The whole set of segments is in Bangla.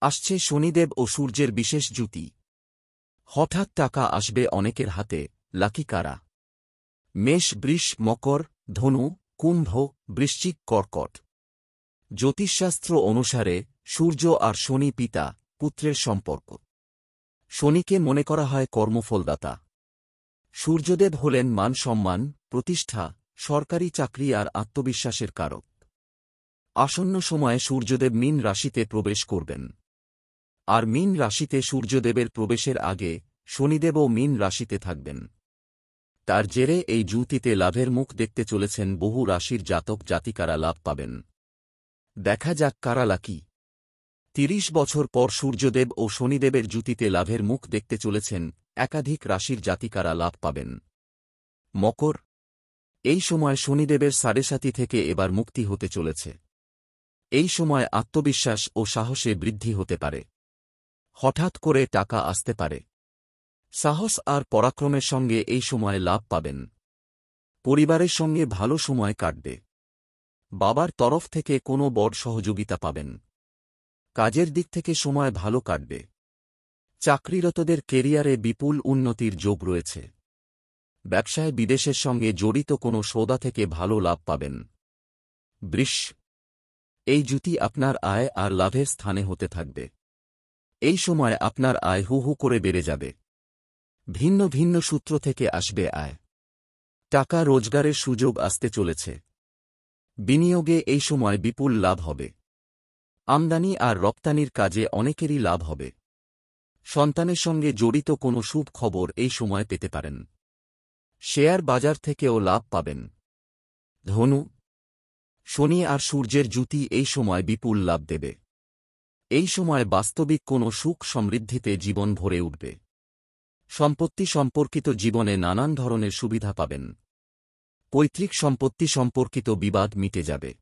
আসছে শনিদেব ও সূর্যের বিশেষ জুতি। হঠাৎ টাকা আসবে অনেকের হাতে। লাকি কারা? মেষ, বৃষ, মকর, ধনু, কুম্ভ, বৃশ্চিক, কর্কট। জ্যোতিষশাস্ত্র অনুসারে সূর্য আর শনি পিতা পুত্রের সম্পর্ক। শনিকে মনে করা হয় কর্মফলদাতা। সূর্যদেব হলেন মান সম্মান, প্রতিষ্ঠা, সরকারি চাকরি আর আত্মবিশ্বাসের কারক। আসন্ন সময়ে সূর্যদেব মীন রাশিতে প্রবেশ করবেন। আর মীন রাশিতে সূর্যদেবের প্রবেশের আগে শনিদেবও মীন রাশিতে থাকবেন। তার জেরে এই জুতিতে লাভের মুখ দেখতে চলেছেন বহু রাশির জাতক জাতিকারা লাভ পাবেন। দেখা যাক কারা লাকি। ৩০ বছর পর সূর্যদেব ও শনিদেবের জুতিতে লাভের মুখ দেখতে চলেছেন একাধিক রাশির জাতিকারা লাভ পাবেন। মকর। এই সময় শনিদেবের সাড়েসাতি থেকে এবার মুক্তি হতে চলেছে। এই সময় আত্মবিশ্বাস ও সাহসে বৃদ্ধি হতে পারে। হঠাৎ করে টাকা আসতে পারে। সাহস আর পরাক্রমের সঙ্গে এই সময় লাভ পাবেন। পরিবারের সঙ্গে ভালো সময় কাটবে। বাবার তরফ থেকে কোনো বড় সহযোগিতা পাবেন। কাজের দিক থেকে সময় ভালো কাটবে। চাকরিরতদের কেরিয়ারে বিপুল উন্নতির যোগ রয়েছে। ব্যবসায় বিদেশের সঙ্গে জড়িত কোনো সৌদা থেকে ভালো লাভ পাবেন। বৃষ। এই জুতি আপনার আয় আর লাভের স্থানে হতে থাকবে। এই সময় আপনার আয় হু হু করে বেড়ে যাবে। ভিন্ন ভিন্ন সূত্র থেকে আসবে আয়। টাকা রোজগারের সুযোগ আসতে চলেছে। বিনিয়োগে এই সময় বিপুল লাভ হবে। আমদানি আর রপ্তানির কাজে অনেকেরই লাভ হবে। সন্তানের সঙ্গে জড়িত কোনো শুভ খবর এই সময় পেতে পারেন। শেয়ার বাজার থেকেও লাভ পাবেন। ধনু। শনি আর সূর্যের জুতি এই সময় বিপুল লাভ দেবে। এই সময় বাস্তবিক কোনো সুখ সমৃদ্ধিতে জীবন ভরে উঠবে। সম্পত্তি সম্পর্কিত জীবনে নানান ধরনের সুবিধা পাবেন। পৈতৃক সম্পত্তি সম্পর্কিত বিবাদ মিটে যাবে।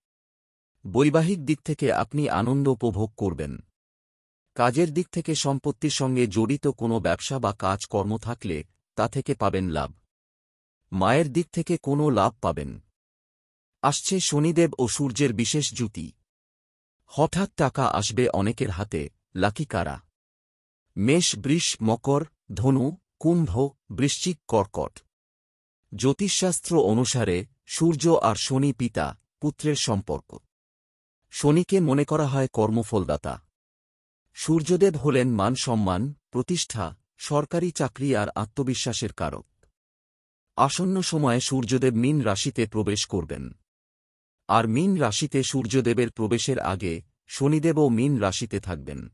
বৈবাহিক দিক থেকে আপনি আনন্দ উপভোগ করবেন। কাজের দিক থেকে সম্পত্তির সঙ্গে জড়িত কোনো ব্যবসা বা কাজকর্ম থাকলে তা থেকে পাবেন লাভ। মায়ের দিক থেকে কোনো লাভ পাবেন। আসছে শনিদেব ও সূর্যের বিশেষ জুতি। হঠাৎ টাকা আসবে অনেকের হাতে। লাকি কারা? মেষ, বৃষ, মকর, ধনু, কুম্ভ, বৃশ্চিক, কর্কট। জ্যোতিষশাস্ত্র অনুসারে সূর্য আর শনি পিতা পুত্রের সম্পর্ক। শনিকে মনে করা হয় কর্মফলদাতা। সূর্যদেব হলেন মান সম্মান, প্রতিষ্ঠা, সরকারি চাকরি আর আত্মবিশ্বাসের কারক। আসন্ন সময়ে সূর্যদেব মীন রাশিতে প্রবেশ করবেন। আর মীন রাশিতে সূর্যদেবের প্রবেশের আগে শনিদেবও মীন রাশিতে থাকবেন।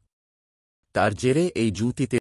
তার জেরে এই জুতিতে